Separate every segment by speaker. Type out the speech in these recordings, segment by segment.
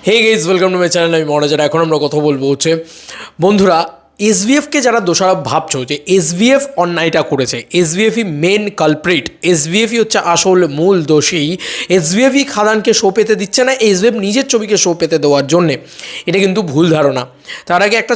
Speaker 1: Hey guys welcome to my channel. আমি মনোজ। এখন আমরা কথা বলবো হচ্ছে বন্ধুরা, এসভিএফকে যারা দোষারোপ ভাবছো যে এসভিএফ অন্যায়টা করেছে, এসভিএফই মেন কালপ্রিট, এসভিএফই হচ্ছে আসল মূল দোষী, এসভিএফই খাদানকে শো পেতে দিচ্ছে না, এসভিএফ নিজের ছবিকে শো পেতে দেওয়ার জন্যে, এটা কিন্তু ভুল ধারণা। তার আগে একটা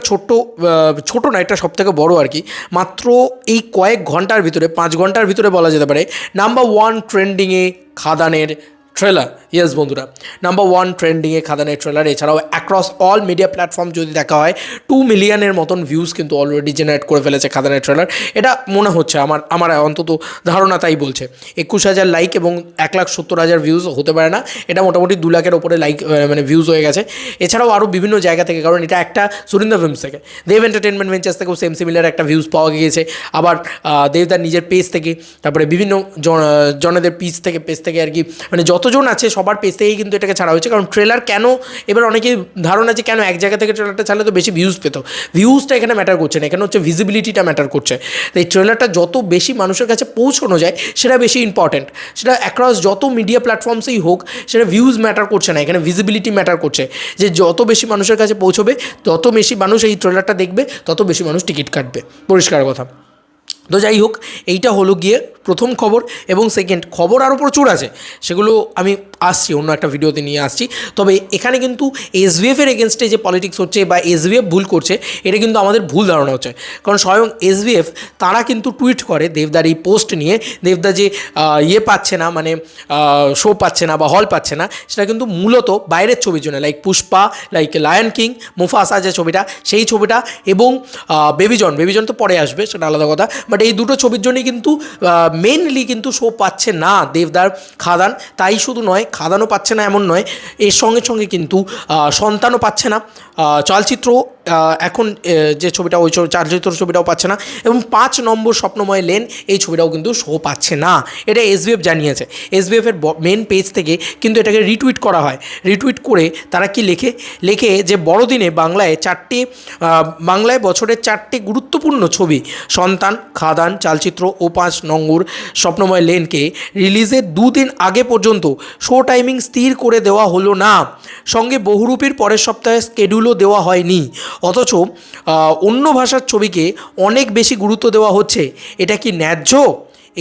Speaker 1: ছোট না, এটা সবথেকে বড় আর কি, মাত্র এই কয়েক ঘন্টার ভিতরে 5 ঘন্টার ভিতরে বলা যেতে পারে নাম্বার 1 ট্রেন্ডিংয়ে খাদানের ট্রেলার। ইয়েস বন্ধুরা, নাম্বার 1 ট্রেন্ডিংয়ে খাদানের ট্রেলার। এছাড়াও অ্যাক্রস অল মিডিয়া প্ল্যাটফর্ম যদি দেখা হয় 2 মিলিয়নের মতন ভিউজ কিন্তু অলরেডি জেনারেট করে ফেলেছে খাদানের ট্রেলার। এটা মনে হচ্ছে, আমার অন্তত ধারণা তাই বলছে। 21,000 লাইক এবং 1,70,000 ভিউজ হতে পারে না, এটা মোটামুটি 2 লাখের ওপরে লাইক মানে ভিউজ হয়ে গেছে। এছাড়াও আরও বিভিন্ন জায়গা থেকে, কারণ এটা একটা সুরিন্দর ফিল্মস থেকে, দেব এন্টারটেনমেন্ট ভেঞ্চার্স থেকেও সেম সিমিলার একটা ভিউজ পাওয়া গিয়েছে। আবার দেবদার নিজের পেজ থেকে, তারপরে বিভিন্ন জনদের পেজ থেকে আর কি, মানে যতজন আছে সবার পেজ থেকেই কিন্তু এটাকে ছাড়া হয়েছে। কারণ ট্রেলার কেন, এবার অনেকেই ধারণা যে কেন এক জায়গা থেকে ট্রেলারটা ছাড়লে তো বেশি ভিউজ পেত। ভিউজটা এখানে ম্যাটার করছে না, এখানে হচ্ছে ভিজিবিলিটিটা ম্যাটার করছে। তো এই ট্রেলারটা যত বেশি মানুষের কাছে পৌঁছানো যায় সেটা বেশি ইম্পর্ট্যান্ট। সেটা অ্যাক্রস যত মিডিয়া প্ল্যাটফর্মসেই হোক, সেটা ভিউজ ম্যাটার করছে না, এখানে ভিজিবিলিটি ম্যাটার করছে। যে যত বেশি মানুষের কাছে পৌঁছবে, তত বেশি মানুষ এই ট্রেলারটা দেখবে, তত বেশি মানুষ টিকিট কাটবে, পরিষ্কার কথা। তো যাই হোক, এইটা হলো গিয়ে প্রথম খবর। এবং সেকেন্ড খবর আরও প্রচুর আছে, সেগুলো আমি আসছি, অন্য একটা ভিডিওতে নিয়ে আসছি। তবে এখানে কিন্তু এসভিএফের এগেনস্টে যে পলিটিক্স হচ্ছে বা এসভিএফ ভুল করছে, এটা কিন্তু আমাদের ভুল ধারণা হচ্ছে। কারণ স্বয়ং এসভিএফ তারা কিন্তু টুইট করে দেবদার এই পোস্ট নিয়ে, দেবদা যে পাচ্ছে না, মানে শো পাচ্ছে না বা হল পাচ্ছে না, সেটা কিন্তু মূলত বাইরের ছবির জন্য, like Pushpa, like lion king, মুফাসা যে ছবিটা, সেই ছবিটা, এবং বেবিজন তো পরে আসবে, সেটা আলাদা কথা। বাট এই দুটো ছবির জন্যই কিন্তু মেনলি কিন্তু শো পাচ্ছে না দেবদার খাদান। তাই শুধু নয়, খাদানও পাচ্ছে না এমন নয়, এর সঙ্গে সঙ্গে কিন্তু সন্তানও পাচ্ছে না, চলচ্চিত্র এখন যে ছবিটা, ওই চলচ্চিত্র ছবিটাও পাচ্ছে না, এবং 5 নম্বর স্বপ্নময় লেন এই ছবিটাও কিন্তু শো পাচ্ছে না। এটা এসভিএফ জানিয়েছে। এসভিএফের মেন পেজ থেকে কিন্তু এটাকে রিটুইট করা হয়। রিটুইট করে তারা কি লেখে যে বড়দিনে বাংলায় বছরের 4টে গুরুত্বপূর্ণ ছবি সন্তান, খাদান, চলচ্চিত্র ও 5 নম্বর স্বপ্নময় লেনকে রিলিজের 2 দিন আগে পর্যন্ত শো টাইমিং স্থির করে দেওয়া হলো না, সঙ্গে বহুরূপীর পরের সপ্তাহে স্কেডিউলও দেওয়া হয়নি। অথচ অন্য ভাষার ছবিকে অনেক বেশি গুরুত্ব দেওয়া হচ্ছে। এটা কি ন্যায্য?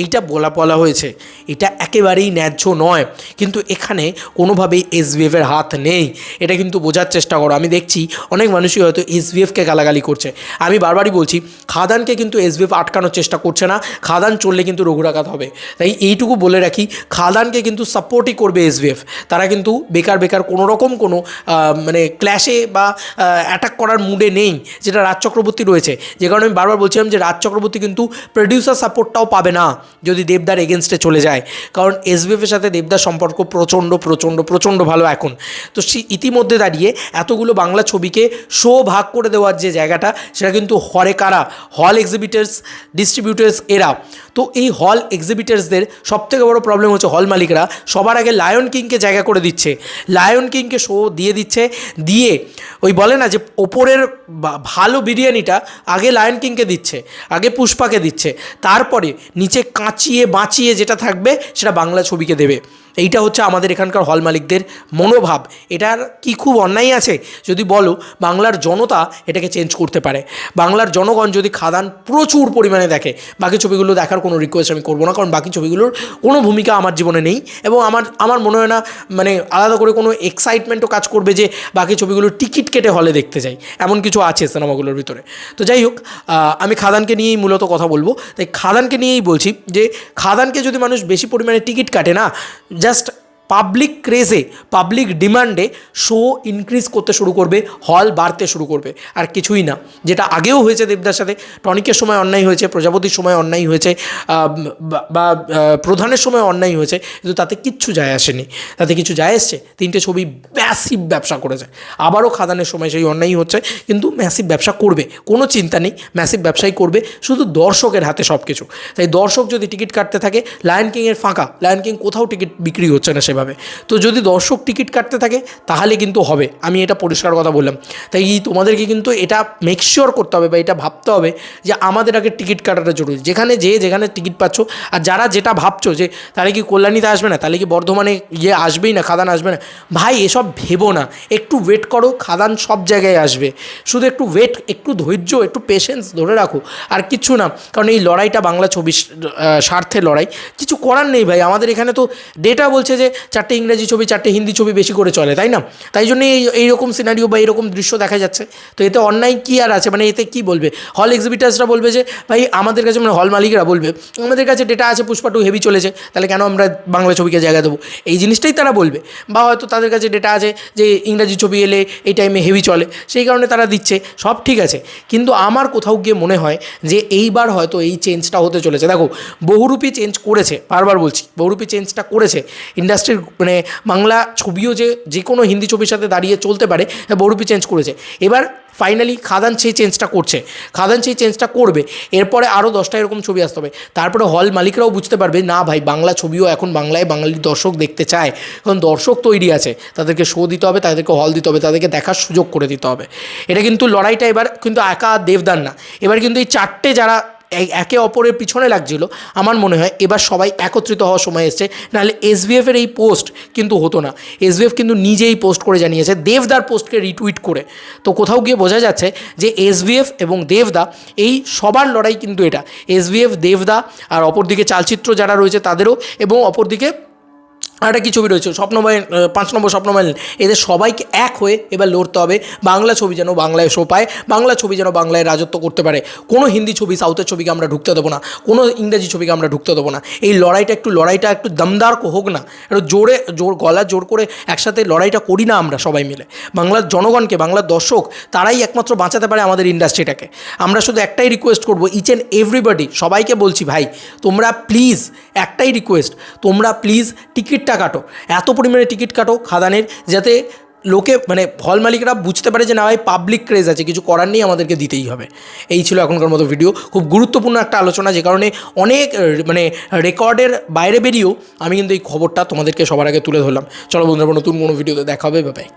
Speaker 1: এইটা বলা হয়েছে, এটা একেবারেই ন্যায্য নয়। কিন্তু এখানে কোনোভাবেই এসভিএফের হাত নেই, এটা কিন্তু বোঝার চেষ্টা করো। আমি দেখছি অনেক মানুষই হয়তো এসভিএফকে গালাগালি করছে। আমি বারবারই বলছি, খাদানকে কিন্তু এসভিএফ আটকানোর চেষ্টা করছে না, খাদান চললে কিন্তু রঘুরাঘাত হবে। তাই এইটুকু বলে রাখি, খাদানকে কিন্তু সাপোর্টই করবে এসভিএফ। তারা কিন্তু বেকার কোনো মানে ক্ল্যাশে বা অ্যাটাক করার মুডে নেই, যেটা রাজ চক্রবর্তী রয়েছে। যে কারণে আমি বারবার বলছিলাম যে রাজ চক্রবর্তী কিন্তু প্রডিউসার সাপোর্টটাও পাবে না যদি দেবদার এগেনস্টে চলে যায়। কারণ এসভিএফের সাথে দেবদার সম্পর্ক প্রচণ্ড ভালো এখন। তো ইতিমধ্যে দাঁড়িয়ে এতগুলো বাংলা ছবিকে শো ভাগ করে দেওয়ার যে জায়গাটা, সেটা কিন্তু হল এক্সিবিটার্স, ডিস্ট্রিবিউটার্স এরা। তো এই হল এক্সিবিটার্সদের সবথেকে বড় প্রবলেম হচ্ছে হল মালিকরা সবার আগে লায়ন কিংকে জায়গা করে দিচ্ছে, লায়ন কিংকে শো দিয়ে ওই বলে না যে ওপরের ভালো বিরিয়ানিটা আগে লায়ন কিংকে দিচ্ছে, আগে পুষ্পাকে দিচ্ছে, তারপরে নিচে বাঁচিয়ে যেটা থাকবে সেটা বাংলা ছবিকে দেবে। এইটা হচ্ছে আমাদের এখানকার হল মালিকদের মনোভাব। এটার কি খুব অন্যায় আছে? যদি বলো, বাংলার জনতা এটাকে চেঞ্জ করতে পারে। বাংলার জনগণ যদি খাদান প্রচুর পরিমাণে দেখে, বাকি ছবিগুলো দেখার কোনো রিকোয়েস্ট আমি করবো না, কারণ বাকি ছবিগুলোর কোনো ভূমিকা আমার জীবনে নেই। এবং আমার মনে হয় না মানে আলাদা করে কোনো এক্সাইটমেন্টও কাজ করবে যে বাকি ছবিগুলোর টিকিট কেটে হলে দেখতে যাই, এমন কিছু আছে সিনেমাগুলোর ভিতরে। তো যাই হোক, আমি খাদানকে নিয়েই মূলত কথা বলবো। তাই খাদানকে নিয়েই বলছি যে খাদানকে যদি মানুষ বেশি পরিমাণে টিকিট কাটে না, জাস্ট পাবলিক ক্রেজে, পাবলিক ডিমান্ডে শো ইনক্রিজ করতে শুরু করবে, হল বাড়তে শুরু করবে, আর কিছুই না। যেটা আগেও হয়েছে দেবদার সাথে, টনিকের সময় অন্যায় হয়েছে, প্রজাপতির সময় অন্যায় হয়েছে, বা প্রধানের সময় অন্যায় হয়েছে, কিন্তু তাতে কিচ্ছু যায় আসেনি। তাতে কিছু যায় এসছে, 3টে ছবি ম্যাসিভ ব্যবসা করেছে। আবারও খাদানের সময় সেই অন্যায় হচ্ছে, কিন্তু ম্যাসিভ ব্যবসা করবে, কোনো চিন্তা নেই, ম্যাসিভ ব্যবসাই করবে, শুধু দর্শকের হাতে সব কিছু। তাই দর্শক যদি টিকিট কাটতে থাকে, লায়ন কিংয়ের ফাঁকা, লায়ন কিং কোথাও টিকিট বিক্রি হচ্ছে না সেভাবে। সেভাবে। তো যদি দর্শক টিকিট কাটতে থাকে তাহলে কিন্তু হবে, আমি এটা পরিষ্কার কথা বললাম। তাই তোমাদেরকে কিন্তু এটা মেকশিওর করতে হবে বা এটা ভাবতে হবে যে আমাদের আগে টিকিট কাটাটা জরুরি। যেখানে টিকিট পাচ্ছ, আর যারা যেটা ভাবছো যে তাহলে কি কল্যাণীতে আসবে না, তাহলে কি বর্ধমানে আসবেই না, খাদান আসবে না, ভাই এসব ভেবো না, একটু ওয়েট করো, খাদান সব জায়গায় আসবে। শুধু একটু ওয়েট, একটু ধৈর্য, একটু পেশেন্স ধরে রাখো, আর কিচ্ছু না। কারণ এই লড়াইটা বাংলা ছবির স্বার্থের লড়াই, কিছু করার নেই ভাই। আমাদের এখানে তো ডেটা বলছে যে 4টে ইংরেজি ছবি 4টে হিন্দি ছবি বেশি করে চলে, তাই না? তাই জন্য এইরকম সিনারিও বা এইরকম দৃশ্য দেখা যাচ্ছে। তো এতে অন্যায় কী আর আছে, মানে এতে কী বলবে হল এক্সিবিটার্সরা? বলবে যে ভাই আমাদের কাছে, মানে হল মালিকরা বলবে আমাদের কাছে ডেটা আছে পুষ্পা 2 হেভি চলেছে, তাহলে কেন আমরা বাংলা ছবিকে জায়গা দেবো, এই জিনিসটাই তারা বলবে। বা হয়তো তাদের কাছে ডেটা আছে যে ইংরাজি ছবি এলে এই টাইমে হেভি চলে, সেই কারণে তারা দিচ্ছে, সব ঠিক আছে। কিন্তু আমার কোথাও গিয়ে মনে হয় যে এইবার হয়তো এই চেঞ্জটা হতে চলেছে। দেখো, বহুরূপী চেঞ্জ করেছে, বারবার বলছি, বহুরূপী চেঞ্জটা করেছে ইন্ডাস্ট্রির, মানে বাংলা ছবিও যে কোনো হিন্দি ছবির সাথে দাঁড়িয়ে চলতে পারে, বহুরূপী চেঞ্জ করেছে। এবার ফাইনালি খাদান সেই চেঞ্জটা করছে, খাদান সেই চেঞ্জটা করবে। এরপরে আরও 10টা এরকম ছবি আসতে হবে, তারপরে হল মালিকরাও বুঝতে পারবে না ভাই বাংলা ছবিও এখন বাংলায় বাঙালির দর্শক দেখতে চায়, কারণ দর্শক তৈরি আছে, তাদেরকে শো দিতে হবে, তাদেরকে হল দিতে হবে, তাদেরকে দেখার সুযোগ করে দিতে হবে। এটা কিন্তু লড়াইটা এবার কিন্তু একা দেবদার না, এবার কিন্তু এই 4টে যারা একে অপরের পিছনে লাগছিল, আমার মনে হয় এবার সবাই একত্রিত হওয়ার সময় এসছে। নাহলে এসভিএফের এই পোস্ট কিন্তু হতো না। এসভিএফ কিন্তু নিজেই পোস্ট করে জানিয়েছে, দেবদার পোস্টকে রিটুইট করে। তো কোথাও গিয়ে বোঝা যাচ্ছে যে এসভিএফ এবং দেবদা এই সবার লড়াই কিন্তু এটা, এসভিএফ, দেবদা, আর অপরদিকে চালচিত্র যারা রয়েছে তাদেরও, এবং অপরদিকে একটা কী ছবি রয়েছে স্বপ্নময়, 5 নম্বর স্বপ্নময়, এদের সবাইকে এক হয়ে এবার লড়তে হবে বাংলা ছবি যেন বাংলায় শো পায়, বাংলা ছবি যেন বাংলায় রাজত্ব করতে পারে। কোনো হিন্দি ছবি, সাউথের ছবিকে আমরা ঢুকতে দেবো না, কোনো ইংরেজি ছবিকে আমরা ঢুকতে দেবো না। এই লড়াইটা একটু দমদার হোক না, একটু গলা জোর করে একসাথে লড়াইটা করি না আমরা সবাই মিলে। বাংলার জনগণকে, বাংলার দর্শক, তারাই একমাত্র বাঁচাতে পারে আমাদের ইন্ডাস্ট্রিটাকে। আমরা শুধু একটাই রিকোয়েস্ট করবো, ইচ অ্যান্ড এভরিবডি, সবাইকে বলছি ভাই, তোমরা প্লিজ, একটাই রিকোয়েস্ট, তোমরা প্লিজ টিকিটটা কাটো, এত পরিমাণে টিকিট কাটো খাদানের, যাতে লোকে, মানে হল মালিকরা বুঝতে পারে যে না ভাই পাবলিক ক্রেজ আছে, কিছু করার নেই, আমাদেরকে দিতেই হবে। এই ছিল এখনকার মতো ভিডিও, খুব গুরুত্বপূর্ণ একটা আলোচনা, যে কারণে অনেক মানে রেকর্ডের বাইরে বেরিয়েও আমি কিন্তু এই খবরটা তোমাদেরকে সবার আগে তুলে ধরলাম। চলো বন্ধুরা, নতুন কোনো ভিডিওতে দেখা হবে, বাই বাই।